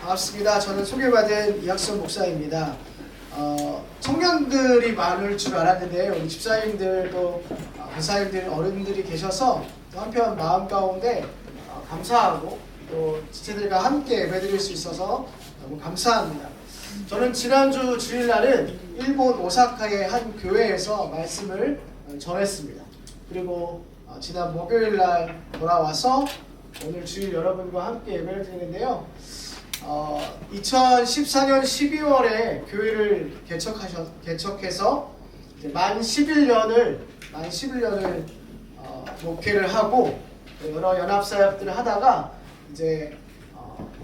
반갑습니다. 저는 소개받은 이학선 목사입니다. 청년들이 많을 줄 알았는데 우리 집사님들도 권사님들 어른들이 계셔서 또 한편 마음 가운데 감사하고 또 지체들과 함께 예배드릴 수 있어서 너무 감사합니다. 저는 지난주 주일날은 일본 오사카의 한 교회에서 말씀을 전했습니다. 그리고 지난 목요일날 돌아와서 오늘 주일 여러분과 함께 예배를 드리는데요. 2014년 12월에 교회를 개척해서 이제 만 11년을 목회를 하고 여러 연합사역들을 하다가 이제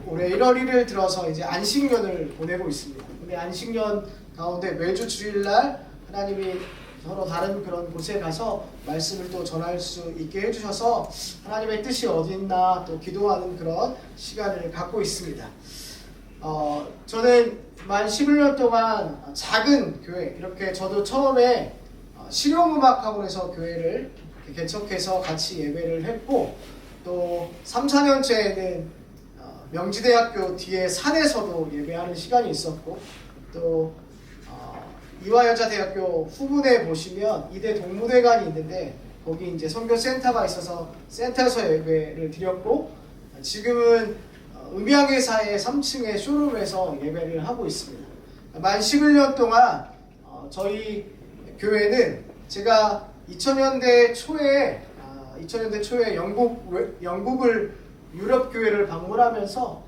올해 1월 1일 들어서 이제 안식년을 보내고 있습니다. 근데 안식년 가운데 매주 주일날 하나님이 서로 다른 그런 곳에 가서 말씀을 또 전할 수 있게 해주셔서 하나님의 뜻이 어디 있나 또 기도하는 그런 시간을 갖고 있습니다. 저는 만 11년 동안 작은 교회, 이렇게 저도 처음에 실용음악학원에서 교회를 개척해서 같이 예배를 했고, 또 3, 4년째에는 명지대학교 뒤에 산에서도 예배하는 시간이 있었고, 또 이화여자대학교 후문에 보시면 이대 동무대관이 있는데 거기 이제 선교센터가 있어서 센터에서 예배를 드렸고, 지금은 음향회사의 3층의 쇼룸에서 예배를 하고 있습니다. 만 11년 동안 저희 교회는 제가 2000년대 초에 영국을 유럽 교회를 방문하면서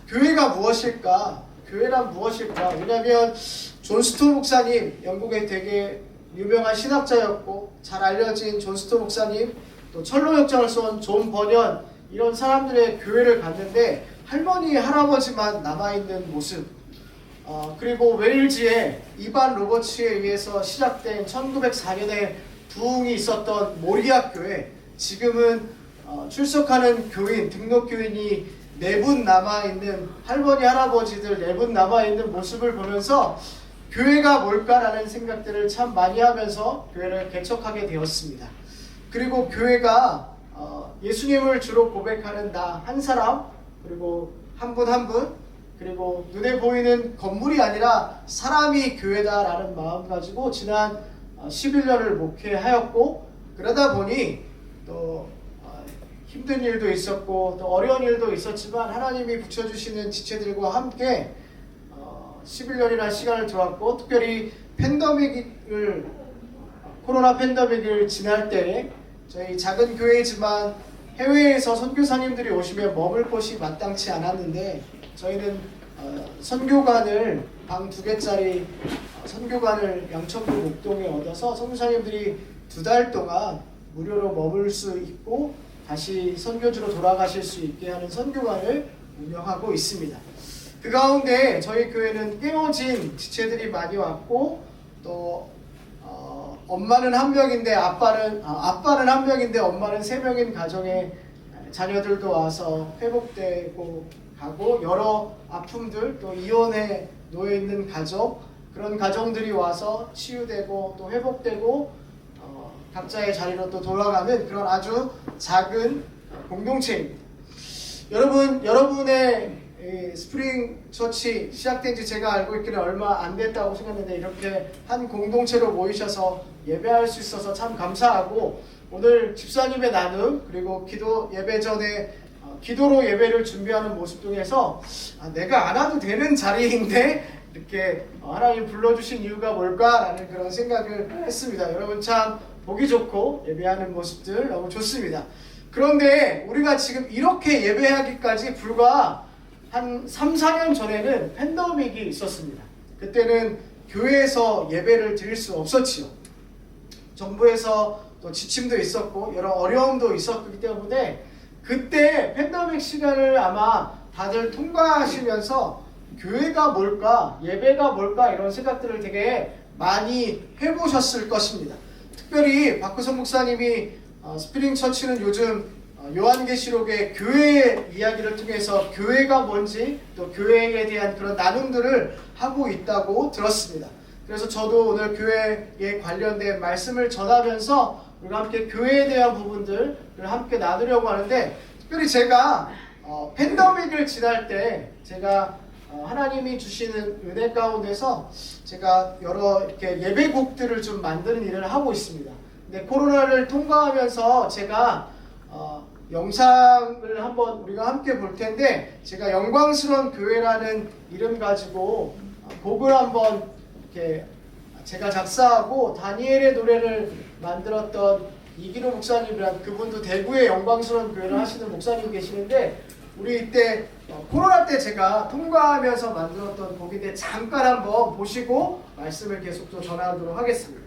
교회가 무엇일까? 교회란 무엇일까? 왜냐하면 존 스토 목사님, 영국의 되게 유명한 신학자였고 잘 알려진 존 스토 목사님, 또 철로역정을 쓴 존 버년, 이런 사람들의 교회를 갔는데 할머니, 할아버지만 남아있는 모습, 그리고 웨일즈의 이반 로버츠에 의해서 시작된 1904년에 부흥이 있었던 모리아 교회, 지금은 출석하는 교인, 등록 교인이 4분 남아있는, 할머니, 할아버지들 4분 남아있는 모습을 보면서 교회가 뭘까라는 생각들을 참 많이 하면서 교회를 개척하게 되었습니다. 그리고 교회가 예수님을 주로 고백하는 나 한 사람, 그리고 한 분 한 분, 그리고 눈에 보이는 건물이 아니라 사람이 교회다라는 마음 가지고 지난 11년을 목회하였고, 그러다 보니 또 힘든 일도 있었고 또 어려운 일도 있었지만 하나님이 붙여주시는 지체들과 함께 11년이라는 시간을 두었고, 특별히 코로나 팬데믹을 지날 때 저희 작은 교회지만 해외에서 선교사님들이 오시면 머물 곳이 마땅치 않았는데 저희는 선교관을 방 2개짜리 선교관을 양천구 목동에 얻어서 선교사님들이 2달 동안 무료로 머물 수 있고 다시 선교지로 돌아가실 수 있게 하는 선교관을 운영하고 있습니다. 그 가운데 저희 교회는 깨어진 지체들이 많이 왔고, 또 엄마는 한 명인데 아빠는 한 명인데 엄마는 3명인 가정의 자녀들도 와서 회복되고 가고, 여러 아픔들, 또 이혼에 놓여 있는 가족, 그런 가정들이 와서 치유되고 또 회복되고 각자의 자리로 또 돌아가는 그런 아주 작은 공동체입니다. 여러분의 스프링 처치 시작된 지 제가 알고 있기는 얼마 안 됐다고 생각했는데 이렇게 한 공동체로 모이셔서 예배할 수 있어서 참 감사하고, 오늘 집사님의 나눔, 그리고 기도 예배 전에 기도로 예배를 준비하는 모습 중에서 내가 안 와도 되는 자리인데 이렇게 하나님 불러주신 이유가 뭘까라는 그런 생각을 했습니다. 여러분 참 보기 좋고 예배하는 모습들 너무 좋습니다. 그런데 우리가 지금 이렇게 예배하기까지 불과 한 3, 4년 전에는 팬데믹이 있었습니다. 그때는 교회에서 예배를 드릴 수 없었지요. 정부에서 또 지침도 있었고 여러 어려움도 있었기 때문에 그때 팬데믹 시간을 아마 다들 통과하시면서 교회가 뭘까, 예배가 뭘까 이런 생각들을 되게 많이 해보셨을 것입니다. 특별히 박구선 목사님이 스프링 처치는 요즘 요한계시록의 교회 이야기를 통해서 교회가 뭔지 또 교회에 대한 그런 나눔들을 하고 있다고 들었습니다. 그래서 저도 오늘 교회에 관련된 말씀을 전하면서 우리가 함께 교회에 대한 부분들을 함께 나누려고 하는데, 특별히 제가 팬데믹을 지날 때 제가 하나님이 주시는 은혜 가운데서 제가 여러 이렇게 예배곡들을 좀 만드는 일을 하고 있습니다. 근데 코로나를 통과하면서 제가 영상을 한번 우리가 함께 볼 텐데, 제가 영광스러운 교회라는 이름 가지고 곡을 한번 이렇게 제가 작사하고 다니엘의 노래를 만들었던 이기노 목사님이란, 그분도 대구의 영광스러운 교회를 하시는 목사님이 계시는데, 우리 이때 코로나 때 제가 통과하면서 만들었던 곡인데 잠깐 한번 보시고 말씀을 계속 또 전하도록 하겠습니다.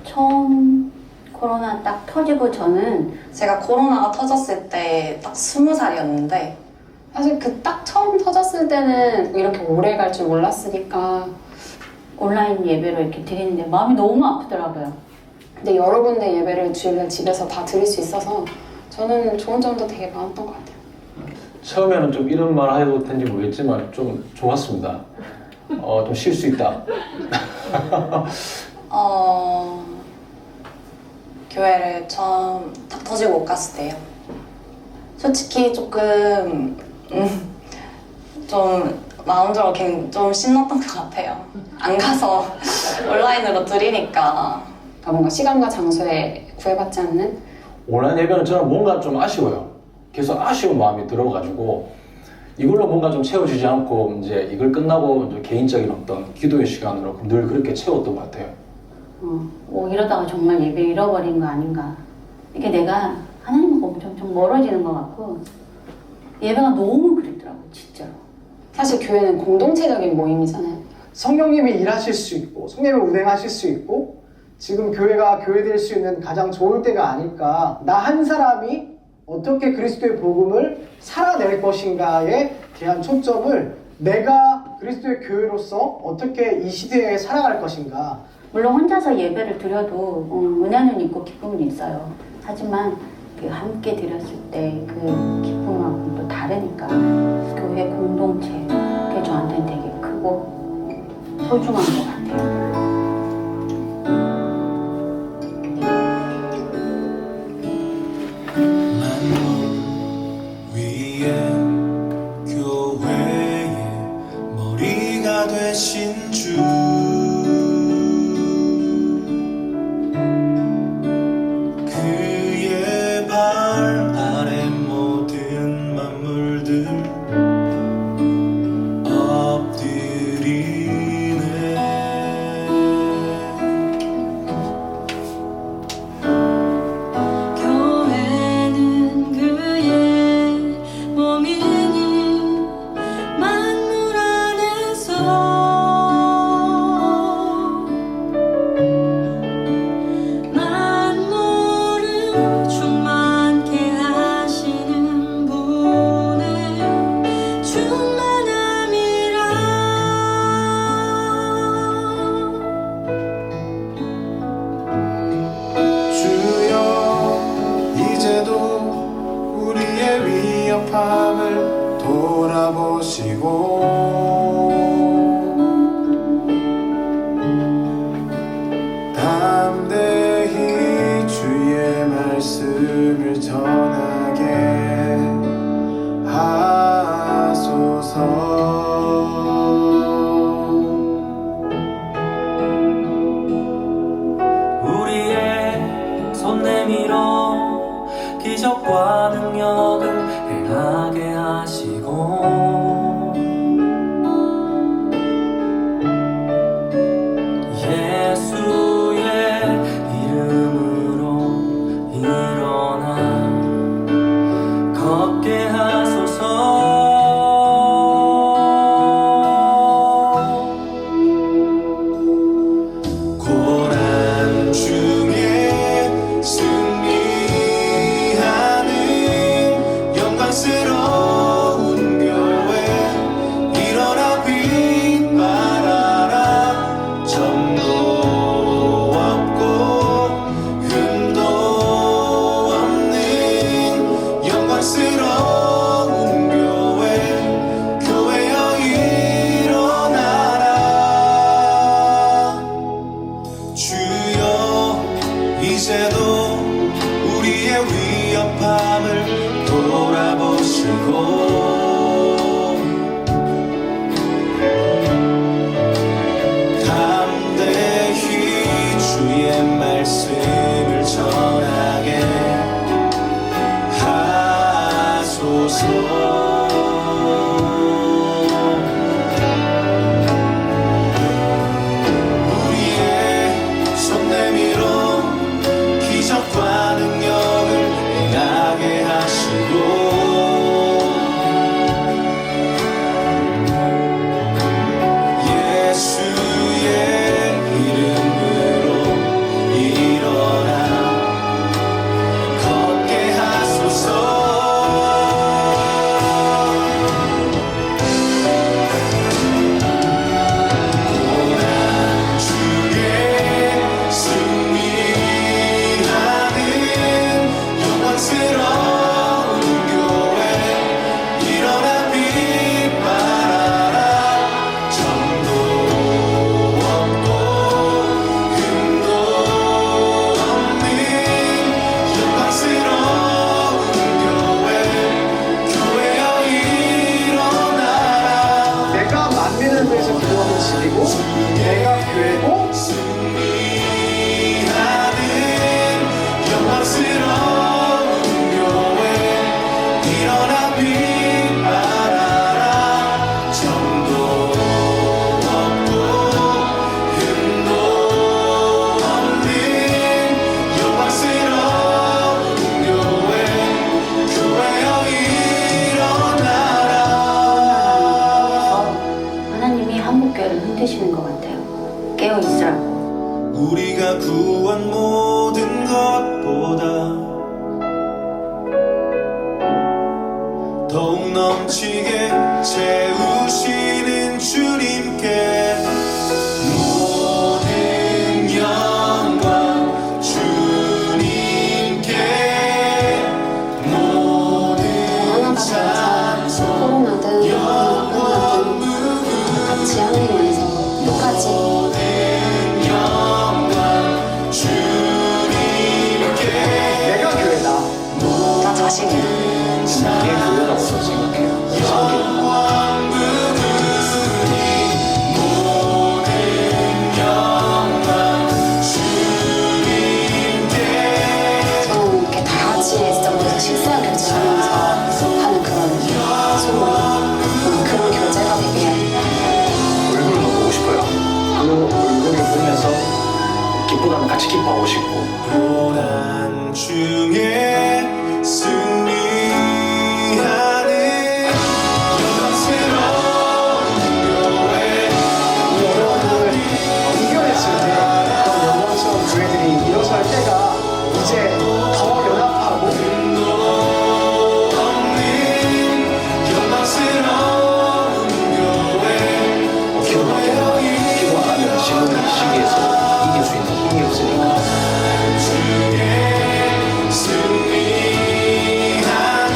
처음 코로나 딱 터지고 저는 제가 코로나가 터졌을 때 딱 20살이었는데 사실 그 딱 처음 터졌을 때는 이렇게 오래 갈 줄 몰랐으니까 온라인 예배로 이렇게 드리는데 마음이 너무 아프더라고요. 근데 여러 군데 예배를 주일날 집에서 다 드릴 수 있어서 저는 좋은 점도 되게 많았던 것 같아요. 처음에는 좀 이런 말 해도 되는지 모르겠지만 좀 좋았습니다. 좀 쉴 수 있다. 교회를 처음 딱 터지고 못 갔을 때요. 솔직히 조금 좀 마음적으로 좀 신났던 것 같아요. 안 가서 온라인으로 드리니까 뭔가 시간과 장소에 구애받지 않는 온라인 예배는 저는 뭔가 좀 아쉬워요. 계속 아쉬운 마음이 들어가지고 이걸로 뭔가 좀 채워지지 않고 이제 이걸 끝나고 이제 개인적인 어떤 기도의 시간으로 늘 그렇게 채웠던 것 같아요. 이러다가 정말 예배 잃어버린 거 아닌가. 이게 내가 하나님하고 점점 멀어지는 것 같고, 예배가 너무 그립더라고, 진짜로. 사실 교회는 공동체적인 모임이잖아요. 성령님이 일하실 수 있고 성령님이 운행하실 수 있고, 지금 교회가 교회될 수 있는 가장 좋을 때가 아닐까. 나 한 사람이 어떻게 그리스도의 복음을 살아낼 것인가에 대한 초점을, 내가 그리스도의 교회로서 어떻게 이 시대에 살아갈 것인가. 물론 혼자서 예배를 드려도 은혜는 있고 기쁨은 있어요. 하지만 그 함께 드렸을 때 그 기쁨하고는 또 다르니까 교회 공동체, 그게 저한테는 되게 크고 소중한 것 같아요. 되신 주, 그의 발 아래 모든 만물들 엎드리네. 교회는 그의 몸이니 만물 안에서 위협함을 돌아보시고 담대히 주의 말씀을 전하게 하소서. 우리의 손 내밀어 기적과 능력을 행하게 하시고 예수의 이름으로 일어나 걷게 하소서. 고난 중에 승리하는 영광스러운 교회, 일어나 빛발하라. 점도 없고 흠도 없는 영광스러운 교회, 교회여 일어나라. 주여 이제도 우리의 위협함을 담대히 주의 말씀을 전하게 하소서. 우리의 손 내밀어 기적과 능력을 행하게 하시고 예수의 이름으로 일어나 걷게 하소서. 고난 중에 승리하는 영광스러운 교회 일어나 빛발하라. 정도 없고 흠도 없는 영광스러운 교회여 일어나라. 내가 만민을 위해서 기도하는 집이고 내가 교회고 승리하는 영광스러운 교회 일어나 빛발하라. 정도 없고 흠도 없는 영광스러운 교회여 일어나라. 하나님이 한국교회를 흔드시는 것 같아요. 깨어 있으라고. 우리가 구한 모든 것보다 더욱 넘치게 채우시는 주님께 모든 영광 주님께 모든 찬송 코로나든 영원 같이 하나님에서 끝까지 영광 주님께 내가 교회다. 나 자신이다. 이게 교회라고 저는 생각해요. 영광 부으니 모든 영광 주님께. 저는 이렇게 다 같이 애정에서 식사 결제하면서 하는 그런 소모임, 그런 결제가 되게 얼굴을 보고 싶어요. 그 얼굴을 보면서 기쁘다면 같이 기뻐하고 싶고. 고난 중에 승리하는 영광스러운 교회 이 어려움을 이겨냈을 때 그런 영광스러운 교회들이 일어설 때가 이제 더 연합하고 도 없는 영광스러운 교회 기도밖에 기도 안 하면 지금 이 시기에서 이길 수 있는 힘이 없으니까. 중에 승리하는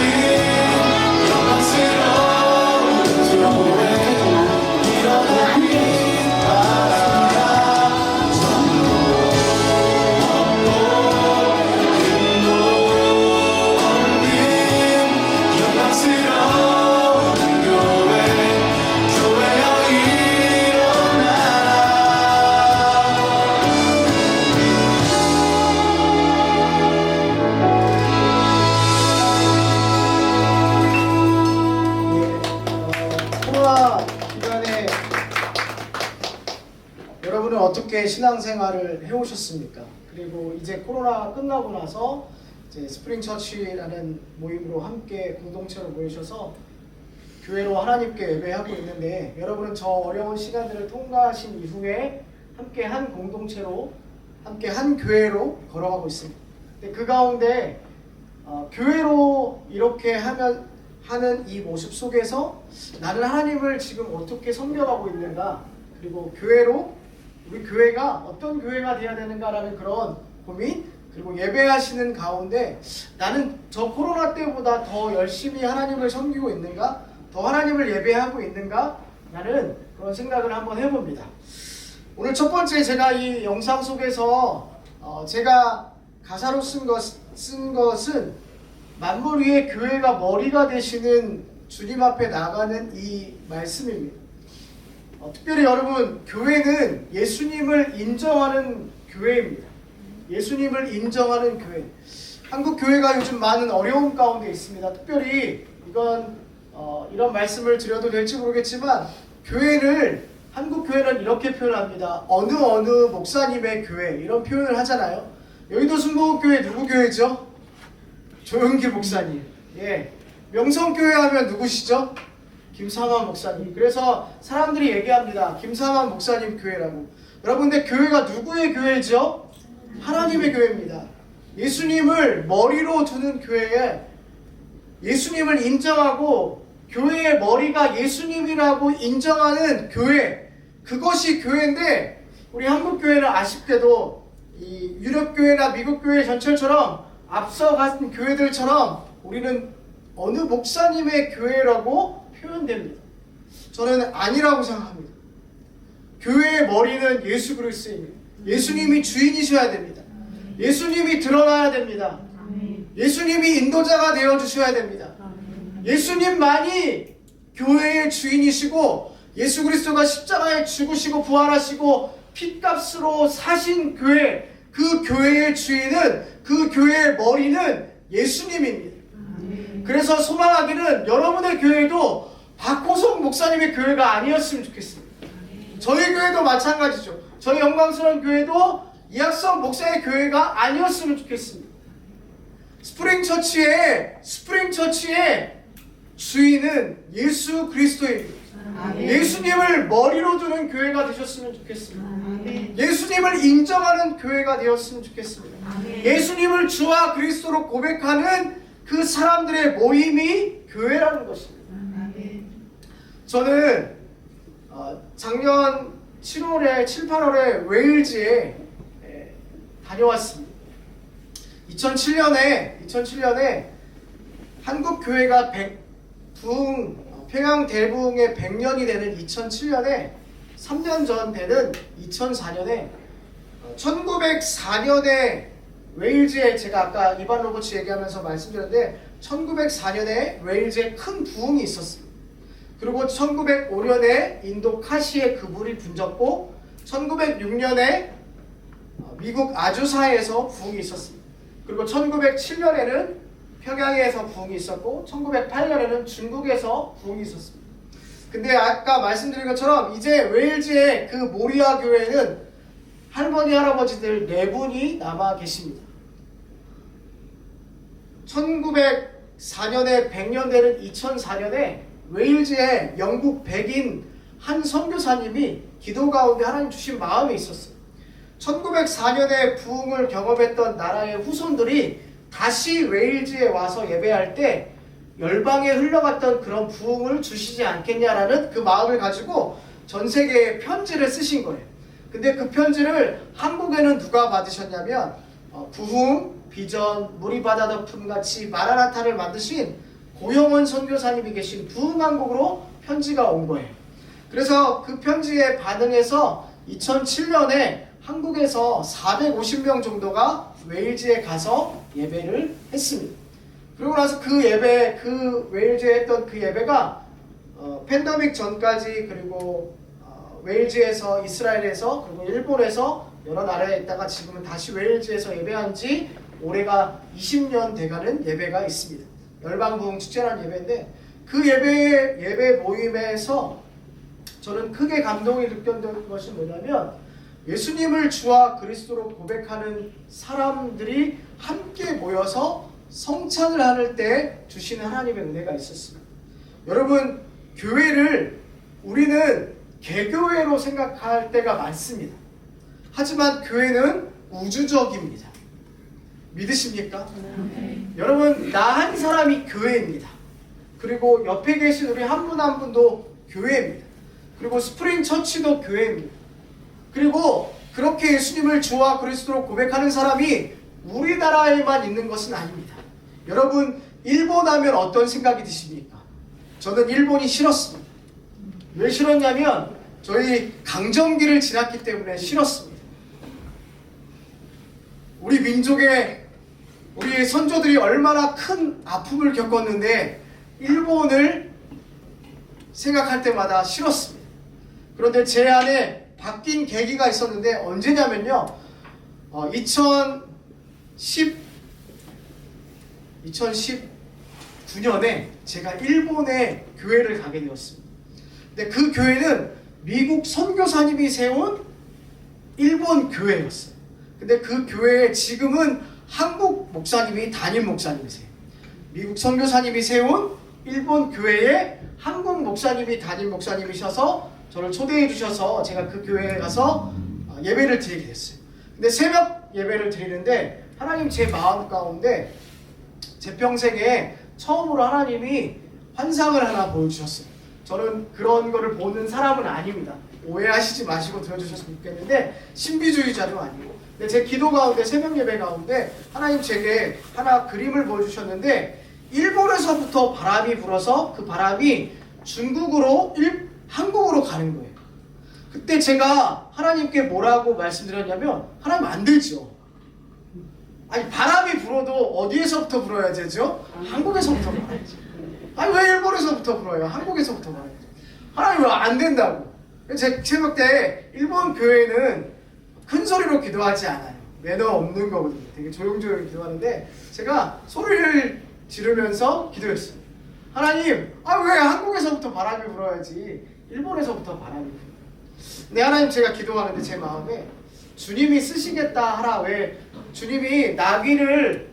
영광스러운 주여 우리가 힘들구나. 우리가 함께 영광스러운 교회여 일어나라. 코로나 기간에 여러분은 어떻게 신앙생활을 해오셨습니까? 그리고 이제 코로나가 끝나고 나서 이제 스프링 처치라는 모임으로 함께 공동체로 모이셔서 교회로 하나님께 예배하고 있는데 여러분은 저 어려운 시간들을 통과하신 이후에 함께 한 공동체로 함께 한 교회로 걸어가고 있습니다. 근데 그 가운데 교회로 이렇게 하는 이 모습 속에서 나는 하나님을 지금 어떻게 섬겨가고 있는가, 그리고 교회로 우리 교회가 어떤 교회가 되어야 되는가라는 그런 고민, 그리고 예배하시는 가운데 나는 저 코로나 때보다 더 열심히 하나님을 섬기고 있는가, 더 하나님을 예배하고 있는가, 라는 그런 생각을 한번 해봅니다. 오늘 첫 번째 제가 이 영상 속에서 제가 가사로 쓴 것은 만물 위에 교회가 머리가 되시는 주님 앞에 나가는 이 말씀입니다. 특별히 여러분, 교회는 예수님을 인정하는 교회입니다. 예수님을 인정하는 교회. 한국 교회가 요즘 많은 어려움 가운데 있습니다. 특별히 이건 이런 말씀을 드려도 될지 모르겠지만, 교회를, 한국 교회는 이렇게 표현합니다. 어느 목사님의 교회, 이런 표현을 하잖아요. 여의도 순복음교회 누구 교회죠? 조용기 목사님. 예. 명성교회 하면 누구시죠? 김상환 목사님. 그래서 사람들이 얘기합니다. 김상환 목사님 교회라고. 여러분, 근데 교회가 누구의 교회죠? 하나님의 교회입니다. 예수님을 머리로 두는 교회에, 예수님을 인정하고 교회의 머리가 예수님이라고 인정하는 교회, 그것이 교회인데, 우리 한국 교회는 아쉽게도 이 유럽 교회나 미국 교회 전철처럼 앞서간 교회들처럼 우리는 어느 목사님의 교회라고 표현됩니다. 저는 아니라고 생각합니다. 교회의 머리는 예수 그리스도입니다. 예수님이 주인이셔야 됩니다. 예수님이 드러나야 됩니다. 예수님이 인도자가 되어주셔야 됩니다. 예수님만이 교회의 주인이시고, 예수 그리스도가 십자가에 죽으시고 부활하시고 핏값으로 사신 교회, 그 교회의 주인은, 그 교회의 머리는 예수님입니다. 그래서 소망하기는 여러분의 교회도 박호성 목사님의 교회가 아니었으면 좋겠습니다. 저희 교회도 마찬가지죠. 저희 영광스러운 교회도 이학성 목사의 교회가 아니었으면 좋겠습니다. 스프링처치의 주인은 예수 그리스도입니다. 예수님을 머리로 두는 교회가 되셨으면 좋겠습니다. 예수님을 인정하는 교회가 되었으면 좋겠습니다. 예수님을 주와 그리스도로 고백하는 그 사람들의 모임이 교회라는 것입니다. 저는 작년 7, 8월에 웨일즈에 다녀왔습니다. 2007년에 한국 교회가 평양 대붕의 100년이 되는 2007년에 3년 전 되는 2004년에 1904년에 웨일즈에, 제가 아까 이반 로버츠 얘기하면서 말씀드렸는데 1904년에 웨일즈에 큰 부흥이 있었습니다. 그리고 1905년에 인도 카시에 그물이 분졌고 1906년에 미국 아주사에서 부흥이 있었습니다. 그리고 1907년에는 평양에서 부흥이 있었고 1908년에는 중국에서 부흥이 있었습니다. 근데 아까 말씀드린 것처럼 이제 웨일즈의 그 모리아 교회는 할머니 할아버지들 4분이 남아 계십니다. 1904년에 100년 되는 2004년에 웨일즈에 영국 백인 한 선교사님이 기도 가운데 하나님 주신 마음이 있었어요. 1904년에 부흥을 경험했던 나라의 후손들이 다시 웨일즈에 와서 예배할 때 열방에 흘러갔던 그런 부흥을 주시지 않겠냐라는 그 마음을 가지고 전 세계에 편지를 쓰신 거예요. 근데 그 편지를 한국에는 누가 받으셨냐면 부흥, 비전, 물이 바다 덮음 같이 마라나타를 만드신 고영원 선교사님이 계신 부흥왕국으로 편지가 온 거예요. 그래서 그 편지에 반응해서 2007년에 한국에서 450명 정도가 웨일즈에 가서 예배를 했습니다. 그러고 나서 그 웨일즈에 했던 그 예배가 팬데믹 전까지, 그리고 웨일즈에서, 이스라엘에서, 그리고 일본에서 여러 나라에 있다가 지금은 다시 웨일즈에서 예배한 지 올해가 20년 돼가는 예배가 있습니다. 열방부흥 축제라는 예배인데, 그 예배 모임에서 저는 크게 감동이 느꼈던 것이 뭐냐면, 예수님을 주와 그리스도로 고백하는 사람들이 함께 모여서 성찬을 하는 때 주시는 하나님의 은혜가 있었습니다. 여러분, 교회를 우리는 개교회로 생각할 때가 많습니다. 하지만 교회는 우주적입니다. 믿으십니까? 여러분, 나 한 사람이 교회입니다. 그리고 옆에 계신 우리 한 분 한 분도 교회입니다. 그리고 스프링 처치도 교회입니다. 그리고 그렇게 예수님을 주와 그리스도로 고백하는 사람이 우리나라에만 있는 것은 아닙니다. 여러분, 일본 하면 어떤 생각이 드십니까? 저는 일본이 싫었습니다. 왜 싫었냐면 저희 강점기를 지났기 때문에 싫었습니다. 우리 민족의 우리 선조들이 얼마나 큰 아픔을 겪었는데 일본을 생각할 때마다 싫었습니다. 그런데 제 안에 바뀐 계기가 있었는데 언제냐면요. 2019년에 제가 일본에 교회를 가게 되었습니다. 근데 그 교회는 미국 선교사님이 세운 일본 교회였어요. 근데 그 교회에 지금은 한국 목사님이 담임 목사님이세요. 미국 선교사님이 세운 일본 교회에 한국 목사님이 담임 목사님이셔서 저를 초대해 주셔서 제가 그 교회에 가서 예배를 드리게 됐어요. 근데 새벽 예배를 드리는데 하나님 제 마음 가운데 제 평생에 처음으로 하나님이 환상을 하나 보여주셨어요. 저는 그런 거를 보는 사람은 아닙니다. 오해하시지 마시고 들어주셨으면 좋겠는데 신비주의자도 아니고. 근데 제 기도 가운데 새벽 예배 가운데 하나님 제게 하나 그림을 보여주셨는데 일본에서부터 바람이 불어서 그 바람이 중국으로 한국으로 가는 거예요. 그때 제가 하나님께 뭐라고 말씀드렸냐면 하나님 안 되죠. 아니 바람이 불어도 어디에서부터 불어야 되죠? 한국에서부터 불어야지. 아니 왜 일본에서부터 불어요? 한국에서부터 불어야지. 하나님 왜 안 된다고? 제 새벽 때 일본 교회는 큰 소리로 기도하지 않아요. 매너 없는 거거든요. 되게 조용조용히 기도하는데 제가 소리를 지르면서 기도했어요. 하나님, 왜 한국에서부터 바람이 불어야지 일본에서부터 바람이 불어요. 근데 하나님 제가 기도하는데 제 마음에 주님이 쓰시겠다 하라. 왜 주님이 나귀를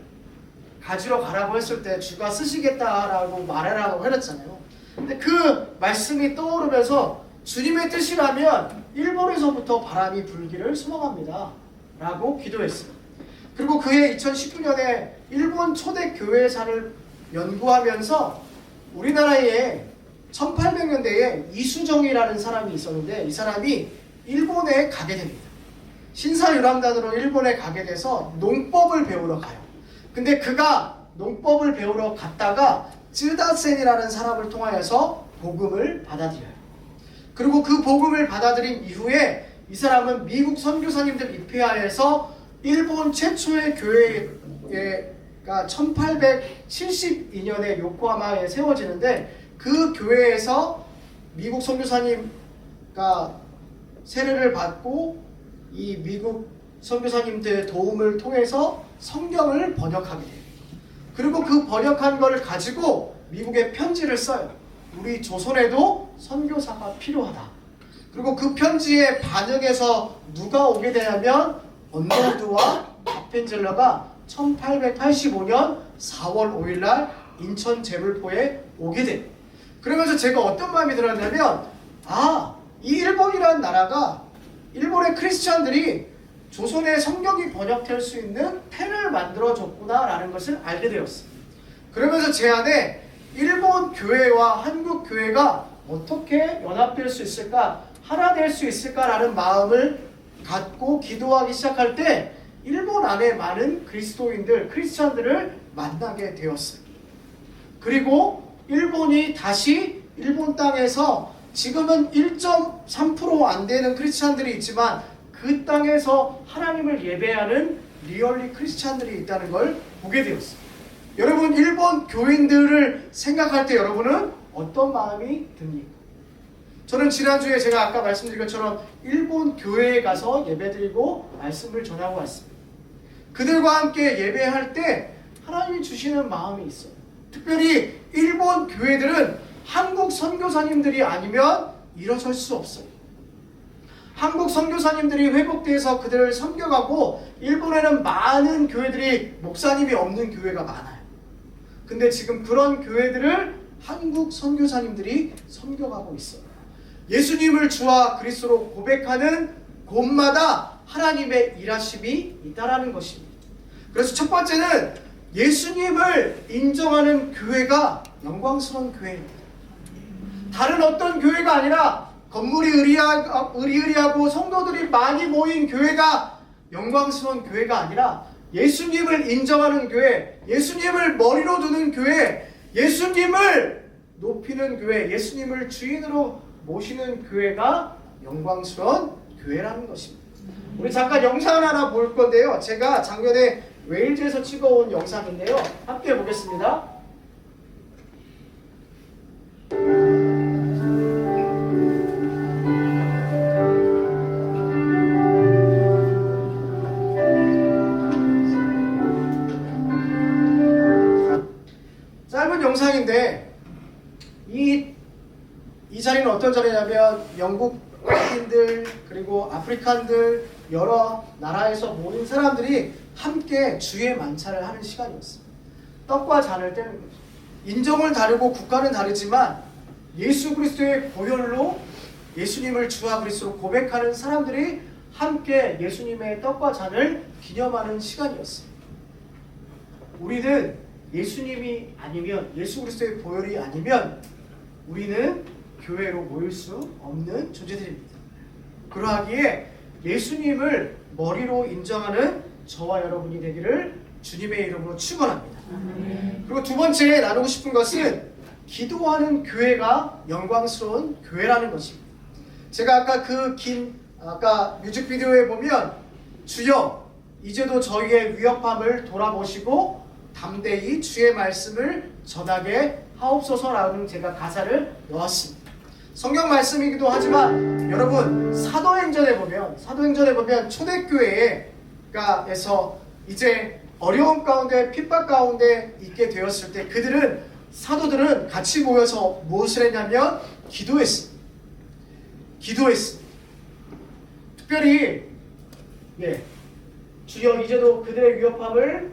가지러 가라고 했을 때 주가 쓰시겠다라고 말하라고 해놨잖아요. 근데 그 말씀이 떠오르면서 주님의 뜻이라면 일본에서부터 바람이 불기를 소망합니다 라고 기도했어요. 그리고 그해 2019년에 일본 초대 교회사를 연구하면서 우리나라에 1800년대에 이수정이라는 사람이 있었는데 이 사람이 일본에 가게 됩니다. 신사유람단으로 일본에 가게 돼서 농법을 배우러 가요. 근데 그가 농법을 배우러 갔다가 쯔다센이라는 사람을 통하여서 복음을 받아들여요. 그리고 그 복음을 받아들인 이후에 이 사람은 미국 선교사님들 입회하에서 일본 최초의 교회가 1872년에 요코하마에 세워지는데 그 교회에서 미국 선교사님과 세례를 받고 이 미국 선교사님들의 도움을 통해서 성경을 번역하게 돼요. 그리고 그 번역한 것을 가지고 미국에 편지를 써요. 우리 조선에도 선교사가 필요하다. 그리고 그 편지에 반응해서 누가 오게 되냐면 언더우드와 아펜젤러가 1885년 4월 5일날 인천 제물포에 오게 돼요. 그러면서 제가 어떤 마음이 들었냐면 이 일본이라는 나라가 일본의 크리스찬들이 조선의 성경이 번역될 수 있는 펜을 만들어줬구나 라는 것을 알게 되었어요. 그러면서 제 안에 일본 교회와 한국 교회가 어떻게 연합될 수 있을까, 하나 될 수 있을까라는 마음을 갖고 기도하기 시작할 때 일본 안에 많은 그리스도인들, 크리스찬들을 만나게 되었어요. 그리고 일본이 다시 일본 땅에서 지금은 1.3% 안 되는 크리스찬들이 있지만 그 땅에서 하나님을 예배하는 리얼리 크리스찬들이 있다는 걸 보게 되었어요. 여러분 일본 교인들을 생각할 때 여러분은 어떤 마음이 듭니까? 저는 지난주에 제가 아까 말씀드린 것처럼 일본 교회에 가서 예배드리고 말씀을 전하고 왔습니다. 그들과 함께 예배할 때 하나님이 주시는 마음이 있어요. 특별히 일본 교회들은 한국 선교사님들이 아니면 일어설 수 없어요. 한국 선교사님들이 회복돼서 그들을 섬겨가고 일본에는 많은 교회들이 목사님이 없는 교회가 많아요. 근데 지금 그런 교회들을 한국 선교사님들이 섬겨가고 있어요. 예수님을 주와 그리스도로 고백하는 곳마다 하나님의 일하심이 있다라는 것입니다. 그래서 첫 번째는 예수님을 인정하는 교회가 영광스러운 교회입니다. 다른 어떤 교회가 아니라 건물이 으리으리하고 성도들이 많이 모인 교회가 영광스러운 교회가 아니라 예수님을 인정하는 교회, 예수님을 머리로 두는 교회, 예수님을 높이는 교회, 예수님을 주인으로 모시는 교회가 영광스러운 교회라는 것입니다. 우리 잠깐 영상을 하나 볼 건데요. 제가 작년에 웨일즈에서 찍어온 영상인데요. 함께 보겠습니다. 짧은 영상인데 이 자리는 어떤 자리냐면 영국 흑인들 그리고 아프리칸들 여러 나라에서 모인 사람들이 함께 주의 만찬을 하는 시간이었습니다. 떡과 잔을 떼는 거죠. 인종을 다르고 국가는 다르지만 예수 그리스도의 보혈로 예수님을 주와 그리스도로 고백하는 사람들이 함께 예수님의 떡과 잔을 기념하는 시간이었습니다. 우리는 예수님이 아니면 예수 그리스도의 보혈이 아니면 우리는 교회로 모일 수 없는 존재들입니다. 그러하기에 예수님을 머리로 인정하는 저와 여러분이 되기를 주님의 이름으로 축원합니다. 그리고 두 번째 나누고 싶은 것은 기도하는 교회가 영광스러운 교회라는 것입니다. 제가 아까 뮤직비디오에 보면 주여 이제도 저희의 위협함을 돌아보시고 담대히 주의 말씀을 전하게 하옵소서라는 제가 가사를 넣었습니다. 성경 말씀이기도 하지만 여러분 사도행전에 보면 초대교회에서 이제 어려움 가운데 핍박 가운데 있게 되었을 때 사도들은 같이 모여서 무엇을 했냐면 기도했습니다. 특별히 주여 이제도 그들의 위협함을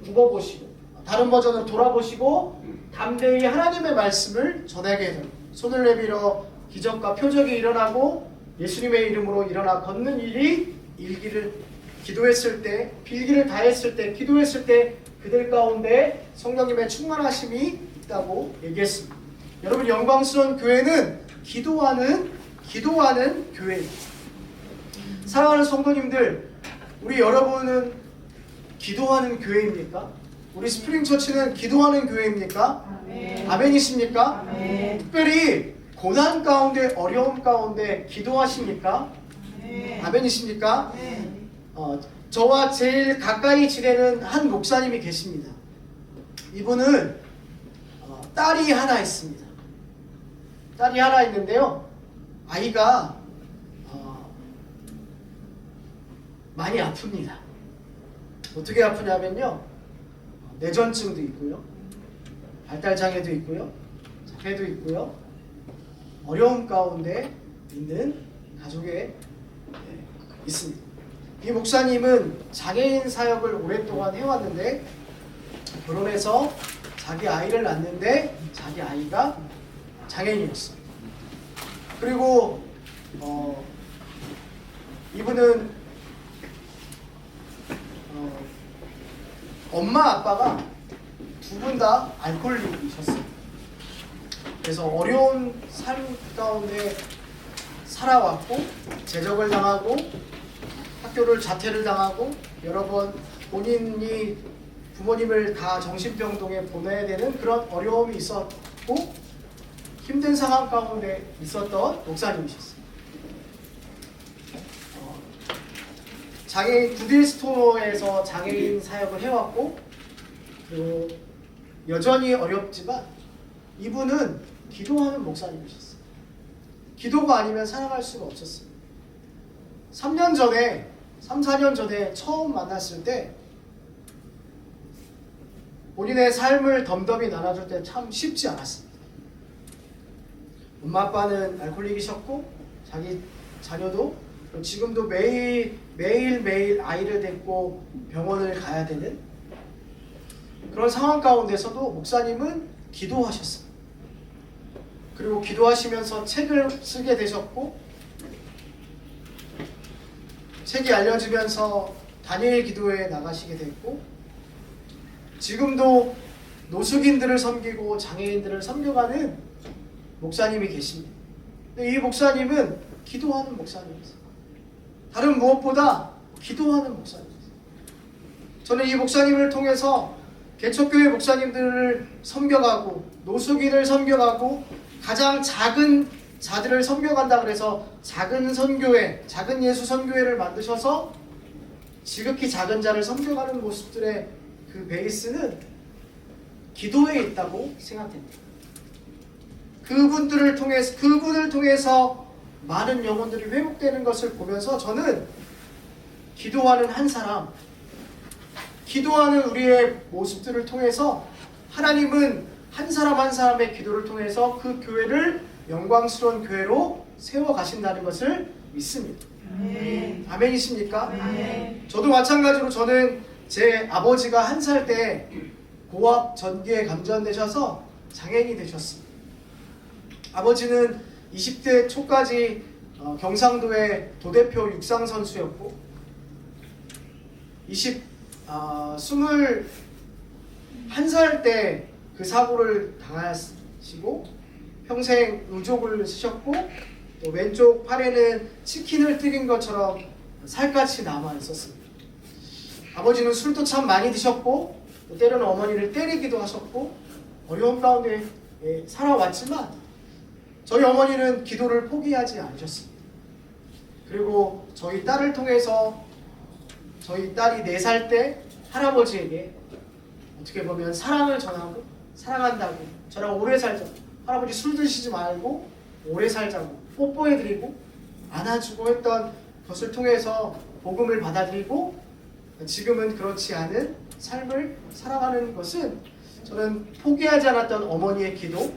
굽어보시고 다른 버전으로 돌아보시고 담대히 하나님의 말씀을 전하게 해달라. 손을 내밀어 기적과 표적이 일어나고 예수님의 이름으로 일어나 걷는 일이 일기를 기도했을 때 필기를 다했을 때 기도했을 때 그들 가운데 성령님의 충만하심이 있다고 얘기했습니다. 여러분 영광스러운 교회는 기도하는 교회입니다. 사랑하는 성도님들, 우리 여러분은 기도하는 교회입니까? 우리 스프링처치는 기도하는 교회입니까? 아멘이십니까? 특별히 고난 가운데 어려움 가운데 기도하십니까? 아멘이십니까? 저와 제일 가까이 지내는 한 목사님이 계십니다. 이분은 딸이 하나 있습니다. 딸이 하나 있는데요. 아이가 많이 아픕니다. 어떻게 아프냐면요. 뇌전증도 있고요. 발달장애도 있고요. 자폐도 있고요. 어려움 가운데 있는 가족에 있습니다. 이 목사님은 장애인 사역을 오랫동안 해왔는데 결혼해서 자기 아이를 낳는데 자기 아이가 장애인이었어요. 그리고 이분은 엄마 아빠가 두 분 다 알코올릭이셨어요. 그래서 어려운 삶 가운데 살아왔고 제적을 당하고 학교를 자퇴를 당하고 여러 번 본인이 부모님을 다 정신병동에 보내야 되는 그런 어려움이 있었고 힘든 상황 가운데 있었던 목사님이셨어요. 장애인 구딜스토어에서 장애인 사역을 해왔고 그리고 여전히 어렵지만 이분은 기도하는 목사님이셨어요. 기도가 아니면 살아갈 수가 없었습니다. 3, 4년 전에 처음 만났을 때 본인의 삶을 덤덤히 나눠줄 때 참 쉽지 않았습니다. 엄마 아빠는 알코올릭이셨고 자기 자녀도 지금도 매일 아이를 데리고 병원을 가야 되는 그런 상황 가운데서도 목사님은 기도하셨어요. 그리고 기도하시면서 책을 쓰게 되셨고 책이 알려지면서 다니엘 기도회에 나가시게 됐고 지금도 노숙인들을 섬기고 장애인들을 섬겨가는 목사님이 계십니다. 근데 이 목사님은 기도하는 목사님이세요. 다른 무엇보다 기도하는 목사님이세요. 저는 이 목사님을 통해서 개척교회 목사님들을 섬겨가고 노숙인을 섬겨가고 가장 작은 자들을 섬겨간다 그래서 작은 선교회, 작은 예수 선교회를 만드셔서 지극히 작은 자를 섬겨가는 모습들의 그 베이스는 기도에 있다고 생각됩니다. 그분을 통해서 많은 영혼들이 회복되는 것을 보면서 저는 기도하는 한 사람, 기도하는 우리의 모습들을 통해서 하나님은 한 사람 한 사람의 기도를 통해서 그 교회를 영광스러운 교회로 세워가신다는 것을 믿습니다. 아멘이십니까? 저도 마찬가지로 저는 제 아버지가 1살 때 고압 전기에 감전되셔서 장애인이 되셨습니다. 아버지는 20대 초까지 경상도의 도대표 육상 선수였고 21살 때 그 사고를 당하시고 평생 의족을 쓰셨고 또 왼쪽 팔에는 치킨을 튀긴 것처럼 살갗이 남아 있었습니다. 아버지는 술도 참 많이 드셨고 또 때로는 어머니를 때리기도 하셨고 어려운 가운데 살아왔지만 저희 어머니는 기도를 포기하지 않으셨습니다. 그리고 저희 딸을 통해서 저희 딸이 4살 때 할아버지에게 어떻게 보면 사랑을 전하고 사랑한다고 저랑 오래 살자, 할아버지 술 드시지 말고 오래 살자고 뽀뽀해드리고 안아주고 했던 것을 통해서 복음을 받아들이고 지금은 그렇지 않은 삶을 살아가는 것은 저는 포기하지 않았던 어머니의 기도,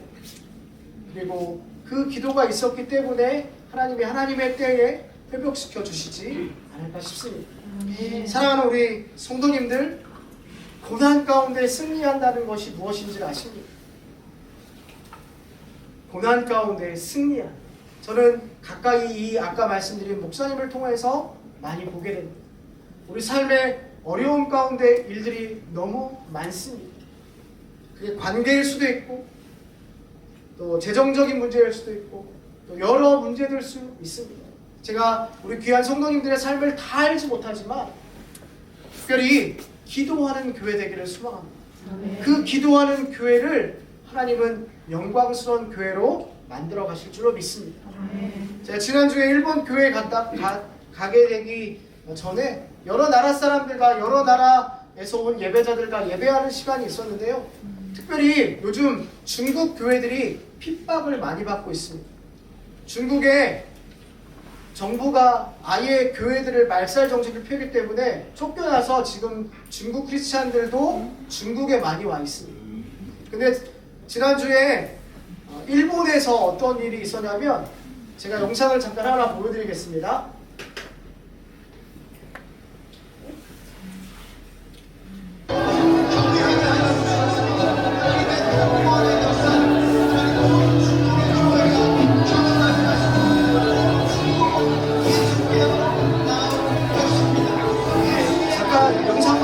그리고 그 기도가 있었기 때문에 하나님이 하나님의 때에 회복시켜 주시지 않을까 싶습니다. 사랑하는 우리 성도님들, 고난 가운데 승리한다는 것이 무엇인지 아십니까? 고난 가운데 승리한, 저는 가까이 이 아까 말씀드린 목사님을 통해서 많이 보게 됩니다. 우리 삶의 어려움 가운데 일들이 너무 많습니다. 그게 관계일 수도 있고 또 재정적인 문제일 수도 있고 또 여러 문제될 수 있습니다. 제가 우리 귀한 성도님들의 삶을 다 알지 못하지만 특별히 기도하는 교회 되기를 소망합니다. 그 기도하는 교회를 하나님은 영광스러운 교회로 만들어 가실 줄로 믿습니다. 제가 지난주에 일본 교회에 가게 되기 전에 여러 나라 사람들과 여러 나라에서 온 예배자들과 예배하는 시간이 있었는데요. 특별히 요즘 중국 교회들이 핍박을 많이 받고 있습니다. 중국의 정부가 아예 교회들을 말살 정책을 펴기 때문에 쫓겨나서 지금 중국 크리스찬들도 중국에 많이 와 있습니다. 근데 지난주에 일본에서 어떤 일이 있었냐면 제가 영상을 잠깐 하나 보여드리겠습니다.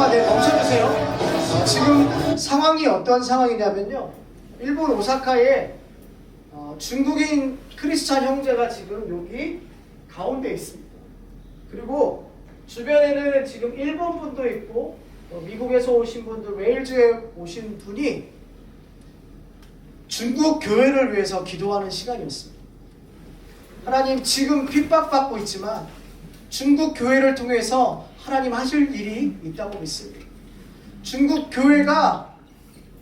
멈춰주세요. 지금 상황이 어떤 상황이냐면요, 일본 오사카에 중국인 크리스찬 형제가 지금 여기 가운데 있습니다. 그리고 주변에는 지금 일본 분도 있고 미국에서 오신 분들, 웨일즈에 오신 분이 중국 교회를 위해서 기도하는 시간이었습니다. 하나님, 지금 핍박받고 있지만 중국 교회를 통해서 하나님 하실 일이 있다고 믿습니다. 중국 교회가,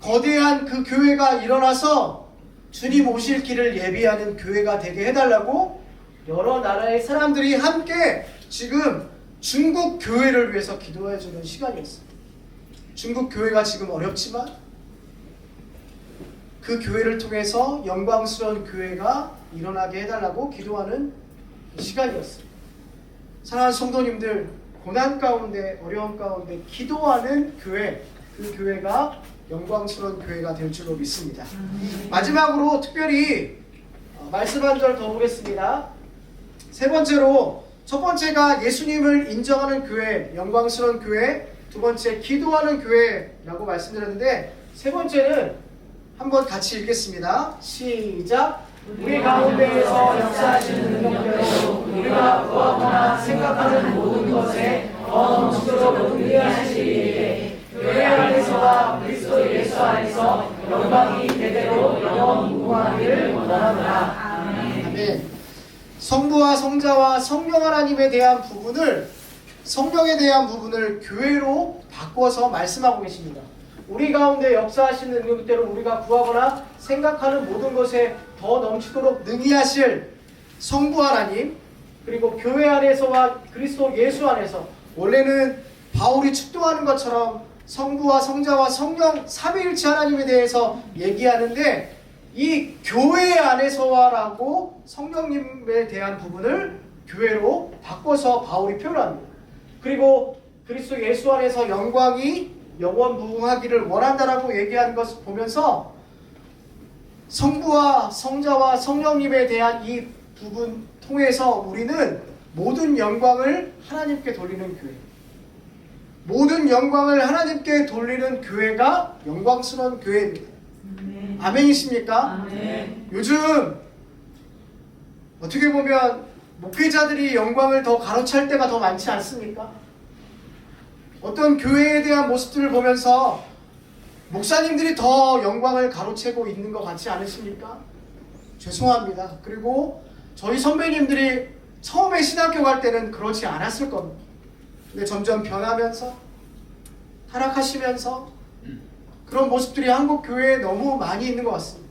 거대한 그 교회가 일어나서 주님 오실 길을 예비하는 교회가 되게 해달라고 여러 나라의 사람들이 함께 지금 중국 교회를 위해서 기도해주는 시간이었습니다. 중국 교회가 지금 어렵지만 그 교회를 통해서 영광스러운 교회가 일어나게 해달라고 기도하는 시간이었습니다. 사랑하는 성도님들, 고난 가운데, 어려움 가운데 기도하는 교회, 그 교회가 영광스러운 교회가 될 줄로 믿습니다. 마지막으로 특별히 말씀 한 절 더 보겠습니다. 세 번째로, 첫 번째가 예수님을 인정하는 교회, 영광스러운 교회, 두 번째 기도하는 교회라고 말씀드렸는데, 세 번째는 한번 같이 읽겠습니다. 시작! 우리 가운데에서 역사하시는 능력대로 우리가 구하거나 생각하는 모든 것에 더 넘치도록 은혜하시기에 교회 안에서와 그리스도 예수 안에서 영광이 대대로 영원 무궁하기를 원하노라. 아멘. 성부와 성자와 성령 하나님에 대한 부분을 성령에 대한 부분을 교회로 바꿔서 말씀하고 계십니다. 우리 가운데 역사하시는 능력대로 우리가 구하거나 생각하는 모든 것에 더 넘치도록 능히 하실 성부 하나님, 그리고 교회 안에서와 그리스도 예수 안에서, 원래는 바울이 축도하는 것처럼 성부와 성자와 성령 삼위일체 하나님에 대해서 얘기하는데, 이 교회 안에서와라고 성령님에 대한 부분을 교회로 바꿔서 바울이 표현합니다. 그리고 그리스도 예수 안에서 영광이 영원무궁하기를 원한다라고 얘기하는 것을 보면서 성부와 성자와 성령님에 대한 이 부분 통해서 우리는 모든 영광을 하나님께 돌리는 교회, 모든 영광을 하나님께 돌리는 교회가 영광스러운 교회입니다. 아멘이십니까? 요즘 어떻게 보면 목회자들이 영광을 더 가로챌 때가 더 많지 않습니까? 어떤 교회에 대한 모습들을 보면서 목사님들이 더 영광을 가로채고 있는 것 같지 않으십니까? 죄송합니다. 그리고 저희 선배님들이 처음에 신학교 갈 때는 그렇지 않았을 겁니다. 근데 점점 변하면서 타락하시면서 그런 모습들이 한국 교회에 너무 많이 있는 것 같습니다.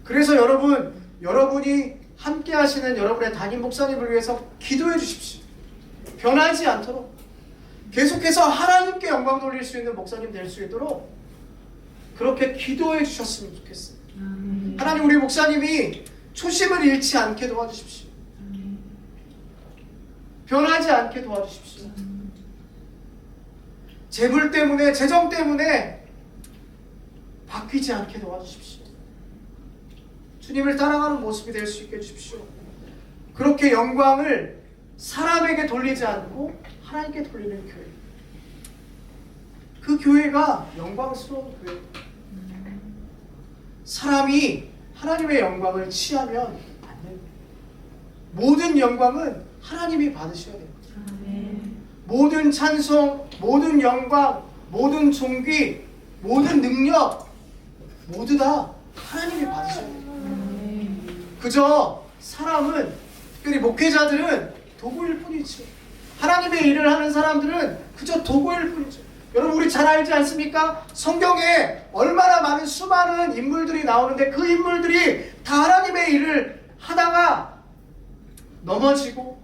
그래서 여러분이 함께 하시는 여러분의 담임 목사님을 위해서 기도해 주십시오. 변하지 않도록 계속해서 하나님께 영광 돌릴 수 있는 목사님 될 수 있도록 그렇게 기도해 주셨으면 좋겠어요. 하나님, 우리 목사님이 초심을 잃지 않게 도와주십시오. 변하지 않게 도와주십시오. 재물 때문에, 재정 때문에 바뀌지 않게 도와주십시오. 주님을 따라가는 모습이 될 수 있게 해주십시오. 그렇게 영광을 사람에게 돌리지 않고 하나님께 돌리는 교회, 그 교회가 영광스러운 교회. 사람이 하나님의 영광을 취하면 안 됩니다. 모든 영광은 하나님이 받으셔야 됩니다. 모든 찬송, 모든 영광, 모든 존귀, 모든 능력 모두 다 하나님이 받으셔야 됩니다. 그저 사람은, 특별히 목회자들은 도구일 뿐이죠. 하나님의 일을 하는 사람들은 그저 도구일 뿐이죠. 여러분, 우리 잘 알지 않습니까? 성경에 얼마나 많은 수많은 인물들이 나오는데 그 인물들이 다 하나님의 일을 하다가 넘어지고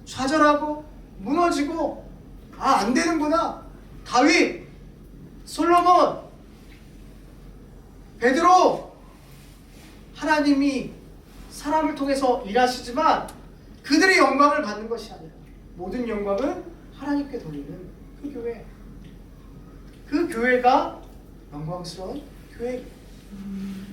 좌절하고 무너지고, 안 되는구나. 다윗, 솔로몬, 베드로, 하나님이 사람을 통해서 일하시지만 그들이 영광을 받는 것이 아니라 모든 영광은 하나님께 돌리는 그 교회, 그 교회가 영광스러운 교회입니다.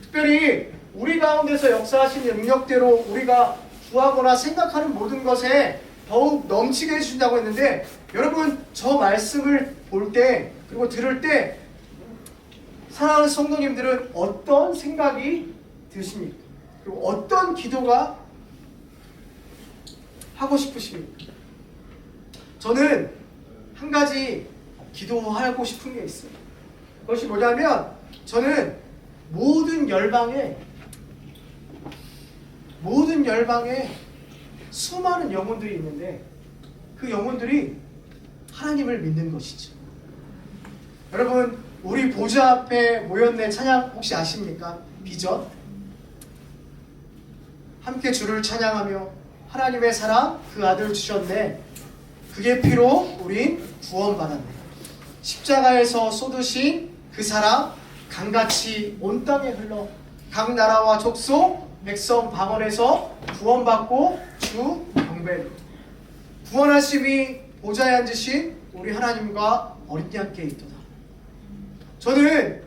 특별히 우리 가운데서 역사하신 능력대로 우리가 구하거나 생각하는 모든 것에 더욱 넘치게 해주신다고 했는데, 여러분, 저 말씀을 볼 때 그리고 들을 때 사랑하는 성도님들은 어떤 생각이 드십니까? 그리고 어떤 기도가 하고 싶으십니까? 저는 한 가지 기도하고 싶은 게 있어요. 그것이 뭐냐면, 저는 모든 열방에 수많은 영혼들이 있는데 그 영혼들이 하나님을 믿는 것이죠. 여러분, 우리 보좌 앞에 모였네 찬양 혹시 아십니까? 비전. 함께 주를 찬양하며 하나님의 사랑 그 아들 주셨네, 그의 피로 우린 구원받았네, 십자가에서 쏟으신 그 사랑 강같이 온 땅에 흘러 각 나라와 족속 백성 방언에서 구원받고 주 경배를, 구원하심이 보좌에 앉으신 우리 하나님과 어린 양 함께 있도다. 저는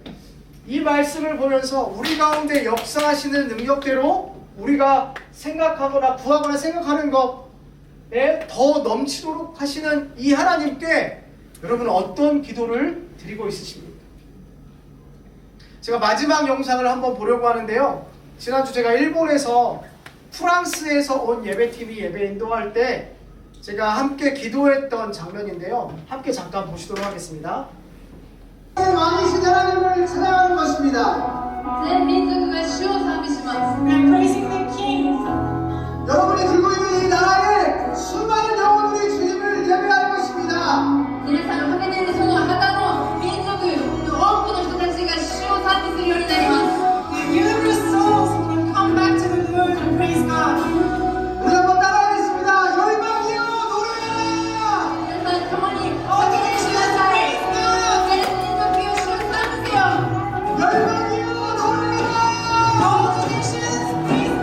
이 말씀을 보면서 우리 가운데 역사하시는 능력대로 우리가 생각하거나 구하거나 생각하는 것에 더 넘치도록 하시는 이 하나님께 여러분은 어떤 기도를 드리고 있으십니까? 제가 마지막 영상을 한번 보려고 하는데요, 지난주 제가 일본에서 프랑스에서 온 예배팀이 예배 인도할 때 제가 함께 기도했던 장면인데요, 함께 잠깐 보시도록 하겠습니다. 왕이신 하나님을 찬양하는 것입니다. 全民族が主を賛美します。 여러분이 들고 있는 이 나라에 수많은 영혼들이 주님을 예배하는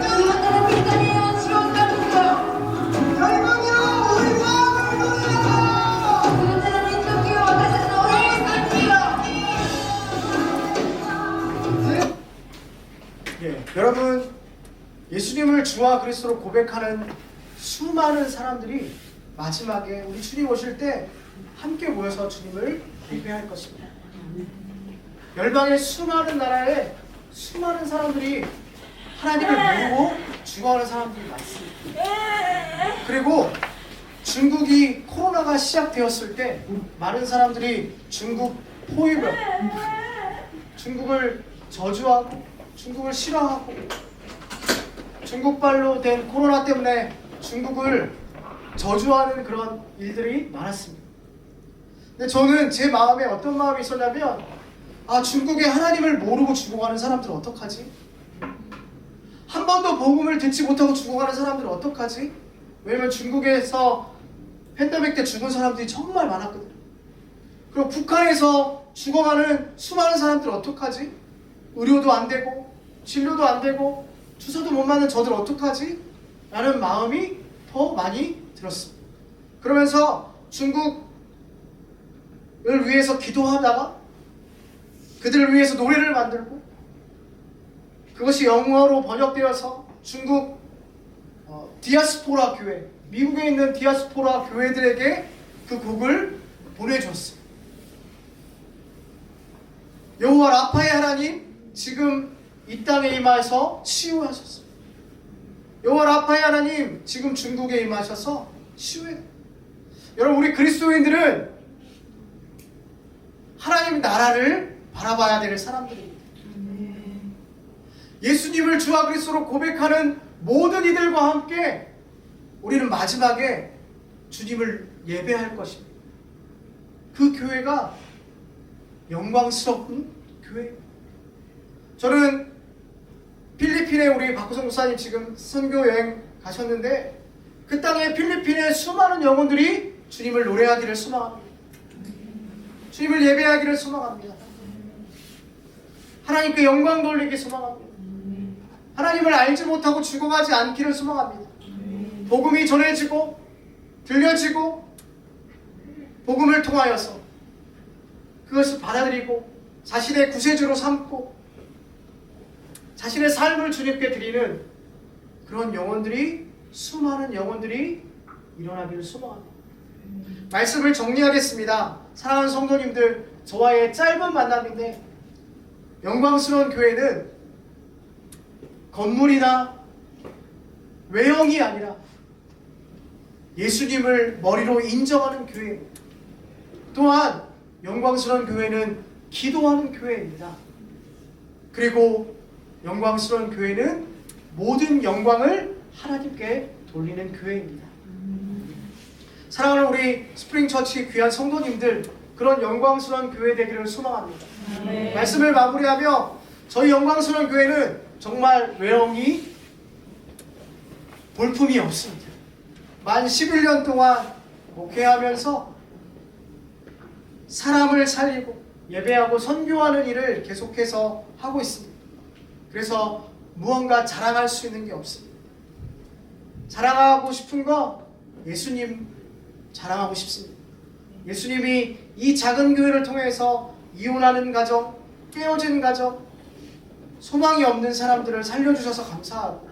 그것들은 빛깔이에요. 지원자입니다. 그것들은 민족이요.私たちの 오해입니다. 예, 여러분 예수님을 주와 그리스도로 고백하는 수많은 사람들이 마지막에 우리 주님 오실 때 함께 모여서 주님을 예배할 것입니다. 열방의 수많은 나라에 수많은 사람들이 하나님을 모르고 죽어가는 사람들이 많습니다. 그리고 중국이 코로나가 시작되었을 때 많은 사람들이 중국 포위병, 중국을 저주하고 중국을 싫어하고 중국발로 된 코로나 때문에 중국을 저주하는 그런 일들이 많았습니다. 근데 저는 제 마음에 어떤 마음이 있었냐면 중국의 하나님을 모르고 죽어가는 사람들은 어떡하지? 한 번도 복음을 듣지 못하고 죽어가는 사람들은 어떡하지? 왜냐면 중국에서 팬데믹 때 죽은 사람들이 정말 많았거든요. 그리고 북한에서 죽어가는 수많은 사람들은 어떡하지? 의료도 안 되고 진료도 안 되고 주사도 못 맞는 저들 어떡하지? 라는 마음이 더 많이 들었습니다. 그러면서 중국을 위해서 기도하다가 그들을 위해서 노래를 만들고 그것이 영어로 번역되어서 중국 디아스포라 교회, 미국에 있는 디아스포라 교회들에게 그 곡을 보내줬어요. 여호와 라파의 하나님 지금 이 땅에 임하셔서 치유하셨어요. 여호와 라파의 하나님 지금 중국에 임하셔서 치유해. 여러분 우리 그리스도인들은 하나님 나라를 바라봐야 될 사람들입니다. 예수님을 주와 그리스도로 고백하는 모든 이들과 함께 우리는 마지막에 주님을 예배할 것입니다. 그 교회가 영광스러운 교회입니다. 저는 필리핀에 우리 박호성 목사님 지금 선교 여행 가셨는데 그 땅에 필리핀의 수많은 영혼들이 주님을 노래하기를 소망합니다. 주님을 예배하기를 소망합니다. 하나님께 영광 돌리기 소망합니다. 하나님을 알지 못하고 죽어가지 않기를 소망합니다. 복음이 전해지고 들려지고 복음을 통하여서 그것을 받아들이고 자신의 구세주로 삼고 자신의 삶을 주님께 드리는 그런 영혼들이 수많은 영혼들이 일어나기를 소망합니다. 말씀을 정리하겠습니다. 사랑하는 성도님들, 저와의 짧은 만남인데 영광스러운 교회는 건물이나 외형이 아니라 예수님을 머리로 인정하는 교회입니다. 또한 영광스러운 교회는 기도하는 교회입니다. 그리고 영광스러운 교회는 모든 영광을 하나님께 돌리는 교회입니다. 사랑하는 우리 스프링처치 귀한 성도님들, 그런 영광스러운 교회 되기를 소망합니다. 말씀을 마무리하며 저희 영광스러운 교회는 정말 외형이 볼품이 없습니다. 만 11년 동안 목회하면서 사람을 살리고 예배하고 선교하는 일을 계속해서 하고 있습니다. 그래서 무언가 자랑할 수 있는 게 없습니다. 자랑하고 싶은 거 예수님 자랑하고 싶습니다. 예수님이 이 작은 교회를 통해서 이혼하는 가정, 깨어진 가정, 소망이 없는 사람들을 살려주셔서 감사하고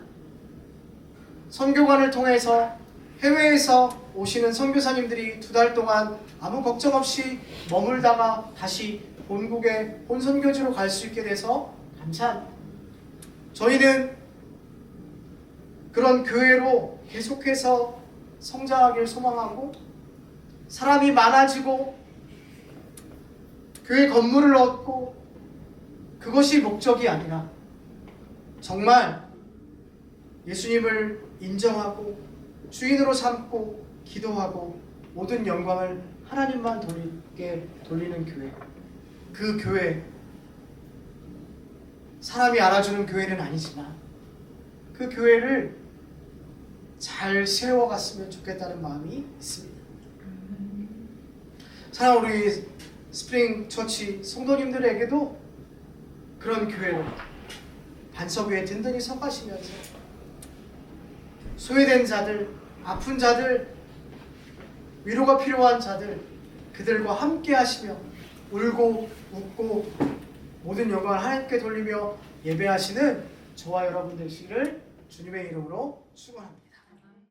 선교관을 통해서 해외에서 오시는 선교사님들이 2달 동안 아무 걱정 없이 머물다가 다시 본국에 본선교지로 갈 수 있게 돼서 감사합니다. 저희는 그런 교회로 계속해서 성장하길 소망하고 사람이 많아지고 교회 건물을 얻고 그것이 목적이 아니라 정말 예수님을 인정하고 주인으로 삼고 기도하고 모든 영광을 하나님만 돌리는 교회. 그 교회, 사람이 알아주는 교회는 아니지만 그 교회를 잘 세워갔으면 좋겠다는 마음이 있습니다. 사랑하는 우리 스프링 처치 성도님들에게도 그런 교회로 반석 위에 든든히 서 가시면서 소외된 자들, 아픈 자들, 위로가 필요한 자들, 그들과 함께 하시며 울고 웃고 모든 영광을 하나님께 돌리며 예배하시는 저와 여러분 되시기를 주님의 이름으로 축원합니다.